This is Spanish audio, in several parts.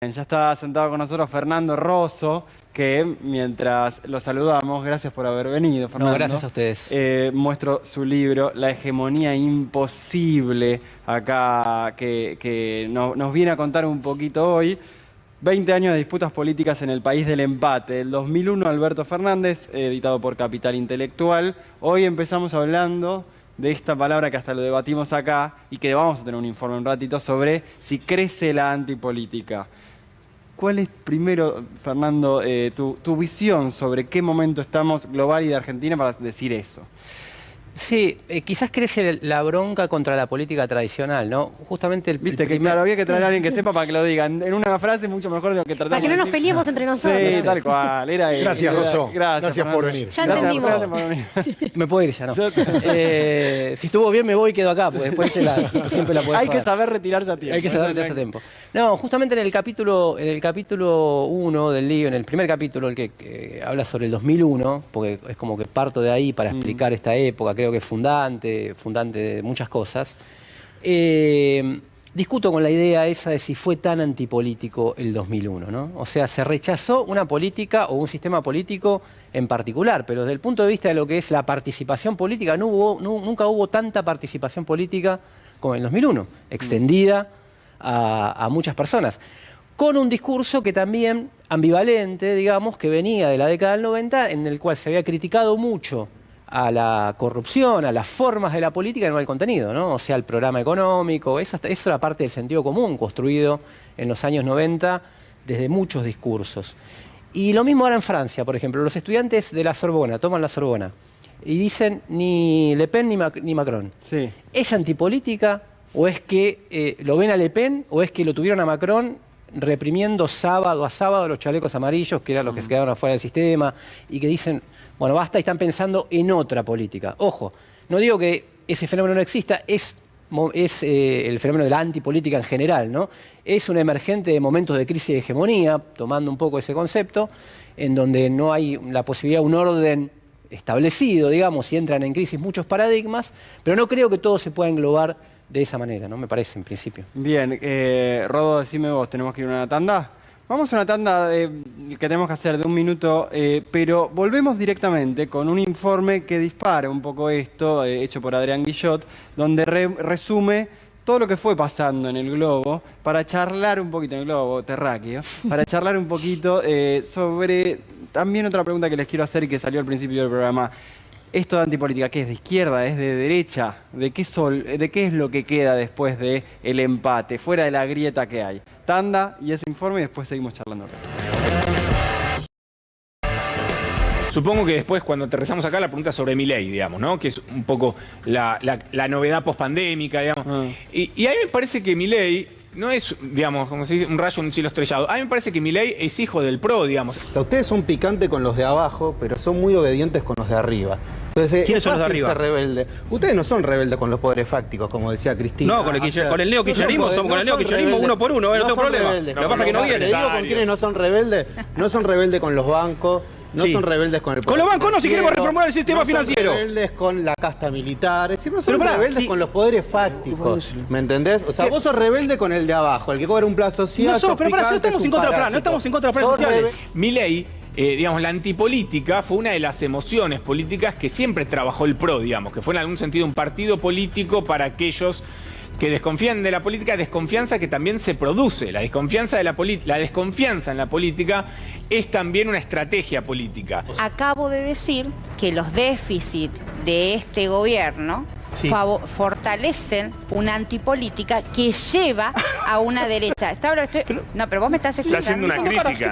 Ya está sentado con nosotros Fernando Rosso, que mientras lo saludamos, gracias por haber venido, Fernando. No, gracias a ustedes. Muestro su libro, La hegemonía imposible, acá, que nos viene a contar un poquito hoy. 20 años de disputas políticas en el país del empate. El 2001, Alberto Fernández, editado por Capital Intelectual. Hoy empezamos hablando de esta palabra que hasta lo debatimos acá y que vamos a tener un informe un ratito sobre si crece la antipolítica. ¿Cuál es, primero, Fernando, tu visión sobre qué momento estamos global y de Argentina para decir eso? Sí, quizás crece la bronca contra la política tradicional, ¿no? Justamente Viste que claro, había que traer a alguien que sepa para que lo digan. En una frase mucho mejor de lo que tratamos. Para que no nos de decir. peleemos entre nosotros. Sí, tal cual. Gracias, Rosso. Gracias por venir. Ya entendimos. Gracias por venir. Me puedo ir ya, ¿no? Si estuvo bien me voy y quedo acá, porque después siempre la podés Hay que pagar. saber retirarse a tiempo. Hay que saber retirarse a tiempo. No, justamente en el capítulo 1 del libro, en el primer capítulo, el que habla sobre el 2001, porque es como que parto de ahí para explicar esta época, creo que es fundante de muchas cosas, discuto con la idea esa de si fue tan antipolítico el 2001, ¿no? O sea, se rechazó una política o un sistema político en particular, pero desde el punto de vista de lo que es la participación política, nunca hubo tanta participación política como en el 2001, extendida a muchas personas, con un discurso que también ambivalente, digamos, que venía de la década del 90, en el cual se había criticado mucho a la corrupción, a las formas de la política y no al contenido, ¿no? O sea, el programa económico, eso era parte del sentido común construido en los años 90 desde muchos discursos. Y lo mismo ahora en Francia, por ejemplo, los estudiantes de la Sorbona, toman la Sorbona y dicen ni Le Pen ni Macron. Sí. ¿Es antipolítica o es que lo ven a Le Pen o es que lo tuvieron a Macron reprimiendo sábado a sábado los chalecos amarillos, que eran los que se quedaron afuera del sistema, y que dicen, bueno, basta, y están pensando en otra política? Ojo, no digo que ese fenómeno no exista, es el fenómeno de la antipolítica en general, ¿no? Es un emergente de momentos de crisis de hegemonía, tomando un poco ese concepto, en donde no hay la posibilidad de un orden establecido, digamos, y entran en crisis muchos paradigmas, pero no creo que todo se pueda englobar de esa manera, ¿no? Me parece, en principio. Bien, Rodo, decime vos, ¿tenemos que ir a una tanda? Vamos a una tanda que tenemos que hacer de 1 minuto, pero volvemos directamente con un informe que dispara un poco esto, hecho por Adrián Guillot, donde resume todo lo que fue pasando en el globo, para charlar un poquito, en el globo terráqueo, para charlar un poquito sobre también otra pregunta que les quiero hacer y que salió al principio del programa. Esto de antipolítica, ¿qué es de izquierda? ¿Es de derecha? ¿De qué es lo que queda después del empate, fuera de la grieta que hay? Tanda y ese informe y después seguimos charlando acá. Supongo que después, cuando aterrizamos acá, la pregunta sobre Milei, digamos, ¿no? Que es un poco la novedad pospandémica, digamos. Y a mí me parece que Milei no es, digamos, como se dice, un rayo en un cielo estrellado. A mí me parece que Milei es hijo del PRO, digamos. O sea, ustedes son picantes con los de abajo, pero son muy obedientes con los de arriba. Entonces, ¿quiénes son los de arriba? Ser rebelde. Ustedes no son rebeldes con los poderes fácticos, como decía Cristina. No, con el neokirchnerismo somos con el neokirchnerismo uno por uno, no tengo problema. Lo que pasa es que no viene. Te digo con quiénes no son rebeldes. No son rebeldes con los bancos. No son rebeldes con el Con los bancos no, si queremos reformular el sistema financiero. No son rebeldes con la casta militar. Es decir, no son Pero pará, rebeldes con los poderes fácticos. ¿Me entendés? O sea, vos sos rebelde con el de abajo, el que cobra un plan social. No, pero pará, no estamos en contra del plan, no estamos en contra de los planes sociales. Milei, digamos, la antipolítica fue una de las emociones políticas que siempre trabajó el PRO, digamos, que fue en algún sentido un partido político para aquellos que desconfían de la política, desconfianza que también se produce. La desconfianza en la política es también una estrategia política. Acabo de decir que los déficits de este gobierno fortalecen una antipolítica que lleva a una derecha. No, pero vos me estás explicando. Está haciendo una crítica. Está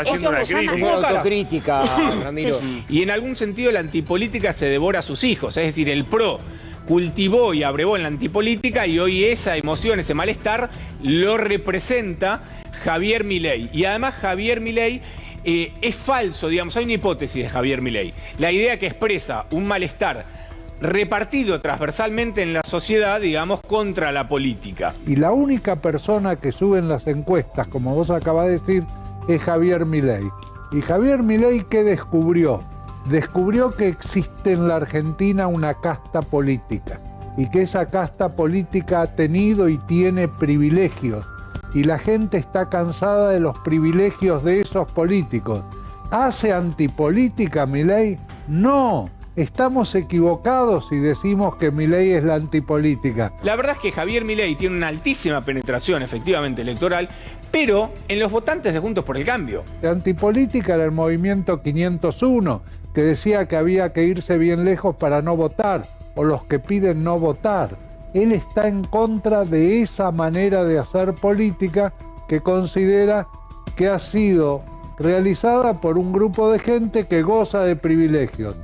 haciendo una crítica. Autocrítica, Ramiro. Y en algún sentido la antipolítica se devora a sus hijos. Es decir, el PRO cultivó y abrevó en la antipolítica y hoy esa emoción, ese malestar, lo representa Javier Milei. Y además Javier Milei es falso, digamos, hay una hipótesis de Javier Milei. La idea que expresa un malestar repartido transversalmente en la sociedad, digamos, contra la política. Y la única persona que sube en las encuestas, como vos acabas de decir, es Javier Milei. ¿Y Javier Milei qué descubrió? Descubrió que existe en la Argentina una casta política y que esa casta política ha tenido y tiene privilegios y la gente está cansada de los privilegios de esos políticos. ¿Hace antipolítica Milei? No. Estamos equivocados si decimos que Milei es la antipolítica. La verdad es que Javier Milei tiene una altísima penetración, efectivamente, electoral, pero en los votantes de Juntos por el Cambio. La antipolítica era el movimiento 501, que decía que había que irse bien lejos para no votar, o los que piden no votar. Él está en contra de esa manera de hacer política que considera que ha sido realizada por un grupo de gente que goza de privilegios.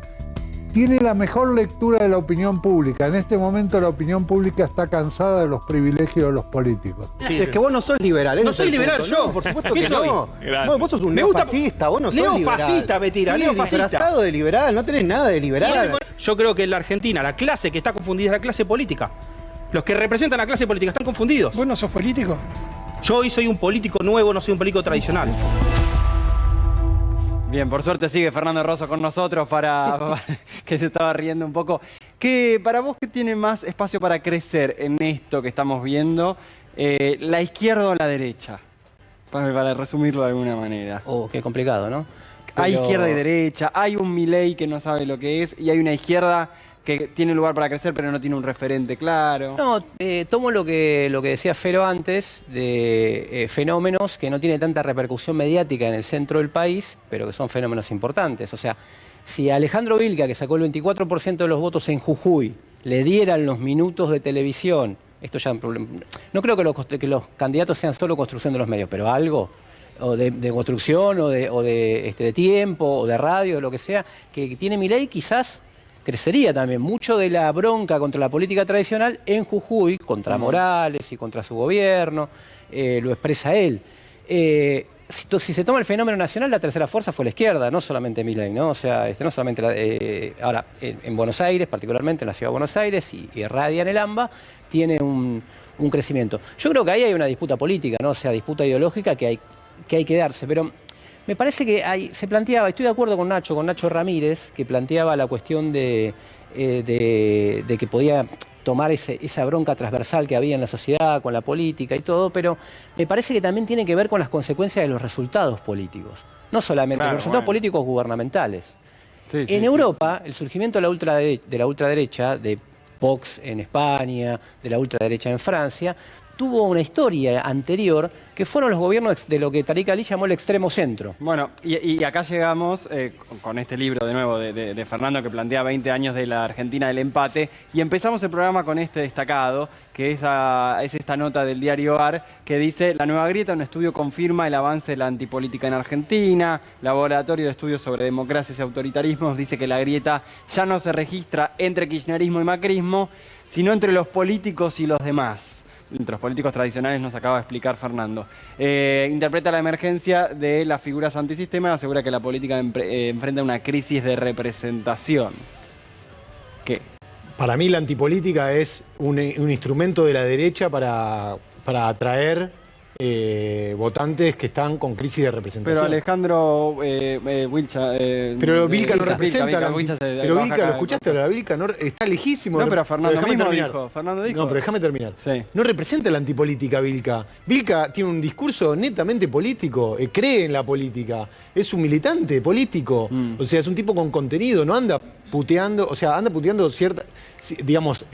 Tiene la mejor lectura de la opinión pública. En este momento la opinión pública está cansada de los privilegios de los políticos. Sí, es que vos no sos liberal. No soy liberal yo. No, por supuesto que soy? no. No, vos sos un neofascista, vos no sos liberal. Neofascista, me tira, sí, neofascista. disfrazado de liberal, no tenés nada de liberal. Yo creo que en la Argentina la clase que está confundida es la clase política. Los que representan a la clase política están confundidos. ¿Vos no sos político? Yo hoy soy un político nuevo, no soy un político tradicional. Bien, por suerte sigue Fernando Rosso con nosotros para que se estaba riendo un poco. ¿Qué, para vos, qué tiene más espacio para crecer en esto que estamos viendo? ¿La izquierda o la derecha? Para resumirlo de alguna manera. Oh, qué complicado, ¿no? Hay Pero- izquierda y derecha, hay un Milei que no sabe lo que es, y hay una izquierda que tiene lugar para crecer pero no tiene un referente claro. No, tomo lo que decía Fero antes, de fenómenos que no tienen tanta repercusión mediática en el centro del país, pero que son fenómenos importantes. O sea, si a Alejandro Vilca, que sacó el 24% de los votos en Jujuy, le dieran los minutos de televisión, esto ya es un problema. No creo que los candidatos sean solo construcción de los medios, pero algo, o de construcción, o de tiempo, o de radio, o lo que sea, que tiene Milei, quizás crecería también si de la bronca contra la política tradicional en Jujuy, contra Morales y contra su gobierno, lo expresa él. Si se toma el fenómeno nacional, la tercera fuerza fue la izquierda, no solamente Milei, ¿no? O sea, no solamente ahora, en Buenos Aires, particularmente en la ciudad de Buenos Aires, y radia en el AMBA, tiene un crecimiento. Yo creo que ahí hay una disputa política, ¿no? O sea, disputa ideológica que hay que darse, pero me parece que se planteaba, estoy de acuerdo con Nacho Ramírez, que planteaba la cuestión de que podía tomar esa bronca transversal que había en la sociedad, con la política y todo, pero me parece que también tiene que ver con las consecuencias de los resultados políticos, no solamente Claro, los resultados bueno. políticos gubernamentales. Sí, sí, En sí, Europa, el surgimiento de la ultraderecha, de Vox en España, de la ultraderecha en Francia, tuvo una historia anterior que fueron los gobiernos de lo que Tariq Ali llamó el extremo centro. Bueno, y acá llegamos con este libro de nuevo de Fernando que plantea 20 años de la Argentina del empate y empezamos el programa con este destacado que es esta nota del diario AR que dice: La Nueva Grieta, un estudio confirma el avance de la antipolítica en Argentina. Laboratorio de Estudios sobre Democracias y Autoritarismos dice que la grieta ya no se registra entre kirchnerismo y macrismo, sino entre los políticos y los demás. Entre los políticos tradicionales, nos acaba de explicar Fernando. Interpreta la emergencia de las figuras antisistema y asegura que la política enfrenta una crisis de representación. ¿Qué? Para mí la antipolítica es un instrumento de la derecha para atraer votantes que están con crisis de representación. Pero Alejandro Vilca... pero Vilca no Vilca, representa la Vilca se Pero baja Vilca, acá. ¿lo escuchaste? La Vilca no, está lejísimo. No, pero Fernando déjame mismo terminar. dijo. Fernando dijo. No, pero déjame terminar. Sí. No representa la antipolítica Vilca. Vilca tiene un discurso netamente político, cree en la política, es un militante político, o sea, es un tipo con contenido, no anda puteando, o sea, anda puteando ciertas, digamos,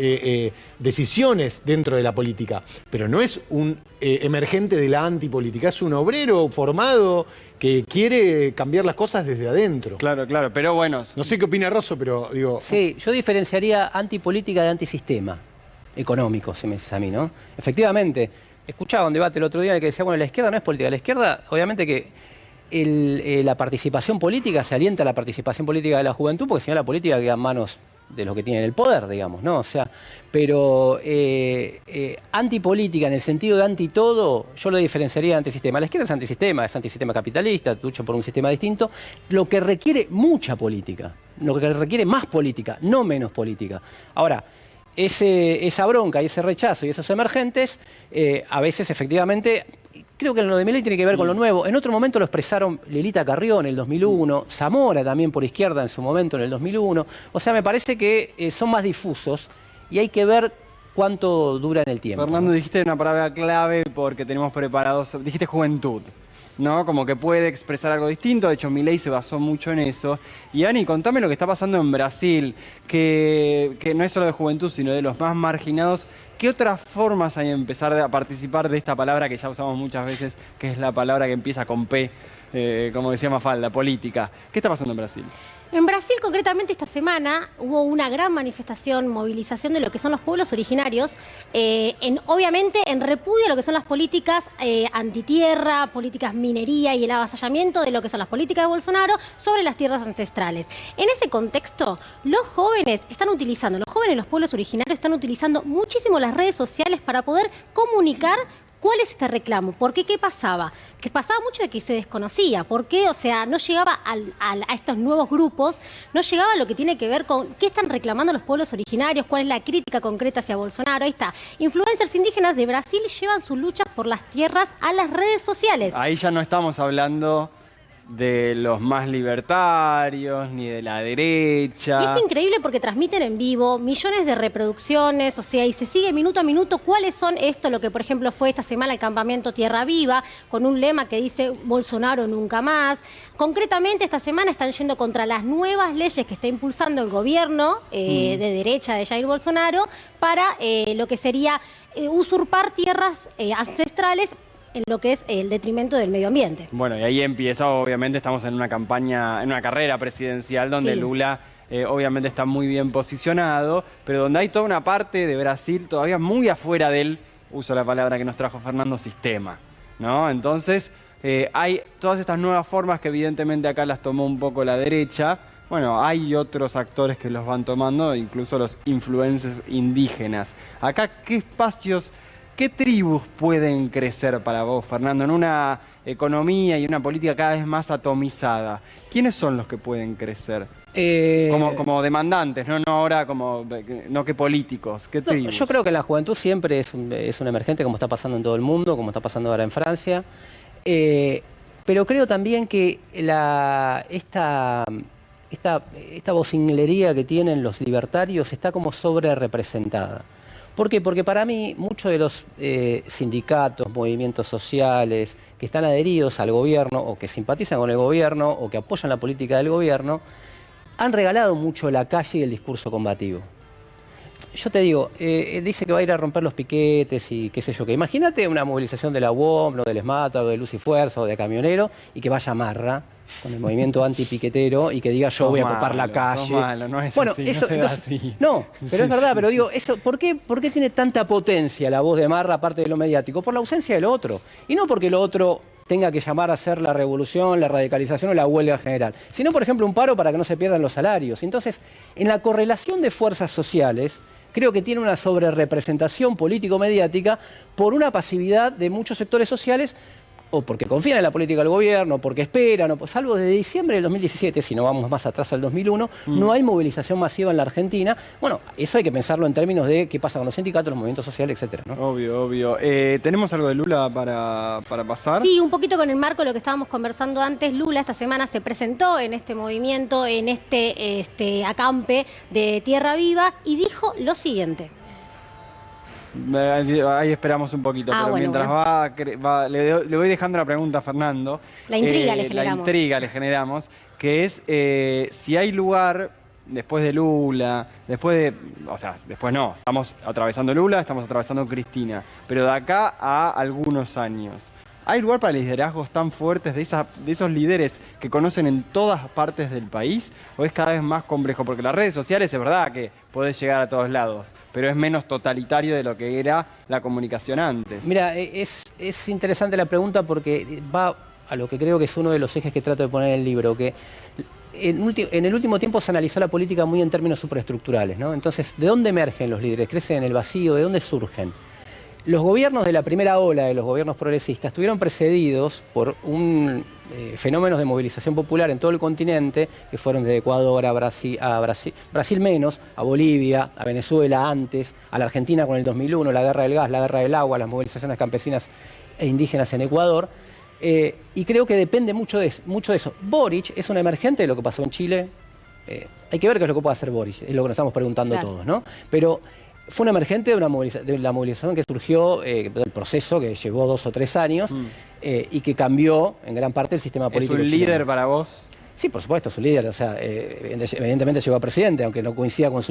decisiones dentro de la política, pero no es un emergente de la antipolítica, es un obrero formado que quiere cambiar las cosas desde adentro. Claro, pero bueno. No sé qué opina Rosso, pero digo... Sí, yo diferenciaría antipolítica de antisistema económico, si me dices a mí, ¿no? Efectivamente, escuchaba un debate el otro día en el que decía, bueno, la izquierda no es política. La izquierda, obviamente que la participación política, se alienta la participación política de la juventud, porque si no la política queda en manos de los que tienen el poder, digamos, ¿no? O sea, pero antipolítica en el sentido de anti-todo, yo lo diferenciaría de antisistema. La izquierda es antisistema capitalista, lucha por un sistema distinto, lo que requiere mucha política, lo que requiere más política, no menos política. Ahora, esa bronca y ese rechazo y esos emergentes, a veces efectivamente... Creo que lo de Milei tiene que ver con lo nuevo. En otro momento lo expresaron Lelita Carrió en el 2001, Zamora también por izquierda en su momento en el 2001. O sea, me parece que son más difusos y hay que ver cuánto dura en el tiempo. Fernando, dijiste una palabra clave porque tenemos preparados, dijiste juventud, ¿no? Como que puede expresar algo distinto, de hecho Milei se basó mucho en eso. Y Ani, contame lo que está pasando en Brasil, que no es solo de juventud, sino de los más marginados. ¿Qué otras formas hay de empezar a participar de esta palabra que ya usamos muchas veces, que es la palabra que empieza con P, como decía Mafalda, política? ¿Qué está pasando en Brasil? En Brasil, concretamente, esta semana hubo una gran manifestación, movilización de lo que son los pueblos originarios, obviamente en repudio a lo que son las políticas antitierra, políticas minería y el avasallamiento de lo que son las políticas de Bolsonaro sobre las tierras ancestrales. En ese contexto, los jóvenes, los pueblos originarios están utilizando muchísimo las redes sociales para poder comunicar ¿cuál es este reclamo? ¿Por qué? ¿Qué pasaba? Que pasaba mucho de que se desconocía. ¿Por qué? O sea, no llegaba a estos nuevos grupos, no llegaba a lo que tiene que ver con qué están reclamando los pueblos originarios, cuál es la crítica concreta hacia Bolsonaro. Ahí está. Influencers indígenas de Brasil llevan sus luchas por las tierras a las redes sociales. Ahí ya no estamos hablando de los más libertarios, ni de la derecha. Y es increíble porque transmiten en vivo, millones de reproducciones, o sea, y se sigue minuto a minuto cuáles son esto, lo que por ejemplo fue esta semana el campamento Tierra Viva, con un lema que dice Bolsonaro nunca más. Concretamente esta semana están yendo contra las nuevas leyes que está impulsando el gobierno de derecha de Jair Bolsonaro para lo que sería usurpar tierras ancestrales en lo que es el detrimento del medio ambiente. Bueno, y ahí empieza, obviamente, estamos en una campaña, en una carrera presidencial donde Sí. Lula obviamente está muy bien posicionado, pero donde hay toda una parte de Brasil todavía muy afuera del, uso la palabra que nos trajo Fernando, sistema, ¿no? Entonces, hay todas estas nuevas formas que evidentemente acá las tomó un poco la derecha. Bueno, hay otros actores que los van tomando, incluso los influencers indígenas. Acá, ¿qué espacios, qué tribus pueden crecer para vos, Fernando, en una economía y una política cada vez más atomizada? ¿Quiénes son los que pueden crecer? Como demandantes, no ahora no que políticos, ¿qué tribus? Yo creo que la juventud siempre es un emergente, como está pasando en todo el mundo, como está pasando ahora en Francia. Pero creo también que esta vocinglería que tienen los libertarios está como sobre representada. ¿Por qué? Porque para mí muchos de los sindicatos, movimientos sociales que están adheridos al gobierno o que simpatizan con el gobierno o que apoyan la política del gobierno han regalado mucho la calle y el discurso combativo. Yo te digo, dice que va a ir a romper los piquetes y qué sé yo qué. Imagínate una movilización de la UOM, o del ESMATA, o de Luz y Fuerza, o de Camionero, y que vaya Marra con el movimiento antipiquetero y que diga yo voy a ocupar la calle. No es bueno, así, eso, no se da entonces, así. no, pero Sí, es verdad, sí, pero sí. digo, eso, ¿por qué tiene tanta potencia la voz de Marra aparte de lo mediático? Por la ausencia de lo otro. Y no porque lo otro tenga que llamar a hacer la revolución, la radicalización o la huelga general, sino, por ejemplo, un paro para que no se pierdan los salarios. Entonces, en la correlación de fuerzas sociales, creo que tiene una sobrerepresentación político-mediática por una pasividad de muchos sectores sociales, o porque confían en la política del gobierno, porque esperan, salvo desde diciembre del 2017, si no vamos más atrás al 2001, no hay movilización masiva en la Argentina. Bueno, eso hay que pensarlo en términos de qué pasa con los sindicatos, los movimientos sociales, etcétera, ¿no? Obvio. ¿Tenemos algo de Lula para pasar? Sí, un poquito con el marco de lo que estábamos conversando antes. Lula esta semana se presentó en este movimiento, en este acampe de Tierra Viva y dijo lo siguiente. Ahí esperamos un poquito, pero bueno, mientras le voy dejando la pregunta a Fernando. La intriga le generamos. La intriga le generamos, que es si hay lugar después de Lula, después no, estamos atravesando Lula, estamos atravesando Cristina, pero de acá a algunos años. ¿Hay lugar para liderazgos tan fuertes de esos líderes que conocen en todas partes del país? ¿O es cada vez más complejo? Porque las redes sociales es verdad que podés llegar a todos lados, pero es menos totalitario de lo que era la comunicación antes. Mira, es interesante la pregunta porque va a lo que creo que es uno de los ejes que trato de poner en el libro, que en el último tiempo se analizó la política muy en términos superestructurales, ¿no? Entonces, ¿de dónde emergen los líderes? ¿Crecen en el vacío? ¿De dónde surgen? Los gobiernos de la primera ola de los gobiernos progresistas estuvieron precedidos por fenómenos de movilización popular en todo el continente, que fueron desde Ecuador a Brasil menos, a Bolivia, a Venezuela antes, a la Argentina con el 2001, la guerra del gas, la guerra del agua, las movilizaciones campesinas e indígenas en Ecuador. Y creo que depende mucho de eso. Boric es un emergente de lo que pasó en Chile. Hay que ver qué es lo que puede hacer Boric, es lo que nos estamos preguntando Claro. todos, ¿no? Pero fue un emergente de la movilización que surgió, del proceso que llevó 2 o 3 años y que cambió en gran parte el sistema político. ¿Es un chileno. líder para vos? Sí, por supuesto, es un líder. O sea, evidentemente llegó a presidente, aunque no coincida con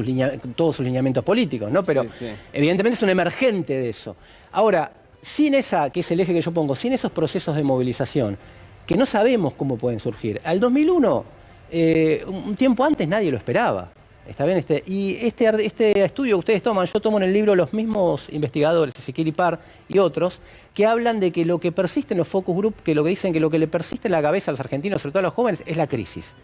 todos sus lineamientos políticos, ¿no? Pero evidentemente es un emergente de eso. Ahora, sin esa, que es el eje que yo pongo, sin esos procesos de movilización, que no sabemos cómo pueden surgir. Al 2001, un tiempo antes nadie lo esperaba. ¿Está bien? Y este estudio que ustedes toman, yo tomo en el libro los mismos investigadores, Ezequiel Ipar y otros, que hablan de que lo que persiste en los focus group, que lo que dicen que lo que le persiste en la cabeza a los argentinos, sobre todo a los jóvenes, es la crisis.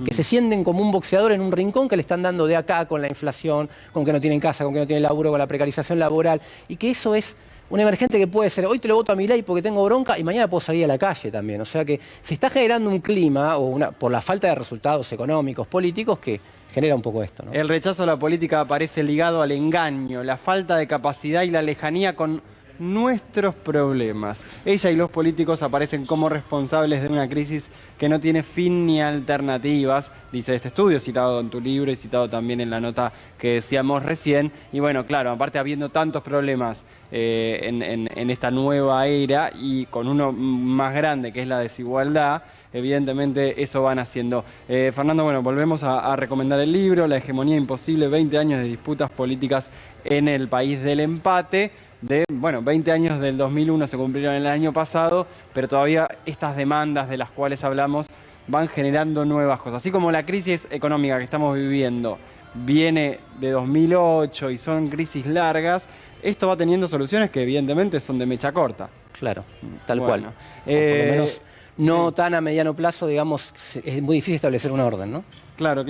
Que se sienten como un boxeador en un rincón que le están dando de acá con la inflación, con que no tienen casa, con que no tienen laburo, con la precarización laboral, y que eso es un emergente que puede ser, hoy te lo voto a Milei porque tengo bronca y mañana puedo salir a la calle también. O sea que se está generando un clima, por la falta de resultados económicos, políticos, que genera un poco esto, ¿no? El rechazo a la política aparece ligado al engaño, la falta de capacidad y la lejanía con nuestros problemas. Ella y los políticos aparecen como responsables de una crisis que no tiene fin ni alternativas, dice este estudio, citado en tu libro y citado también en la nota que decíamos recién. Y bueno, claro, aparte habiendo tantos problemas en esta nueva era y con uno más grande que es la desigualdad, evidentemente eso van haciendo. Fernando, bueno, volvemos a recomendar el libro, La hegemonía imposible, 20 años de disputas políticas en el país del empate. 20 años del 2001 se cumplieron el año pasado, pero todavía estas demandas de las cuales hablamos van generando nuevas cosas. Así como la crisis económica que estamos viviendo viene de 2008 y son crisis largas, esto va teniendo soluciones que evidentemente son de mecha corta. Claro, tal cual. Bueno, O por lo menos no tan a mediano plazo, digamos, es muy difícil establecer un orden, ¿no? Claro.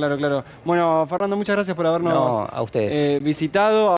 Bueno, Fernando, muchas gracias por habernos a ustedes. visitado.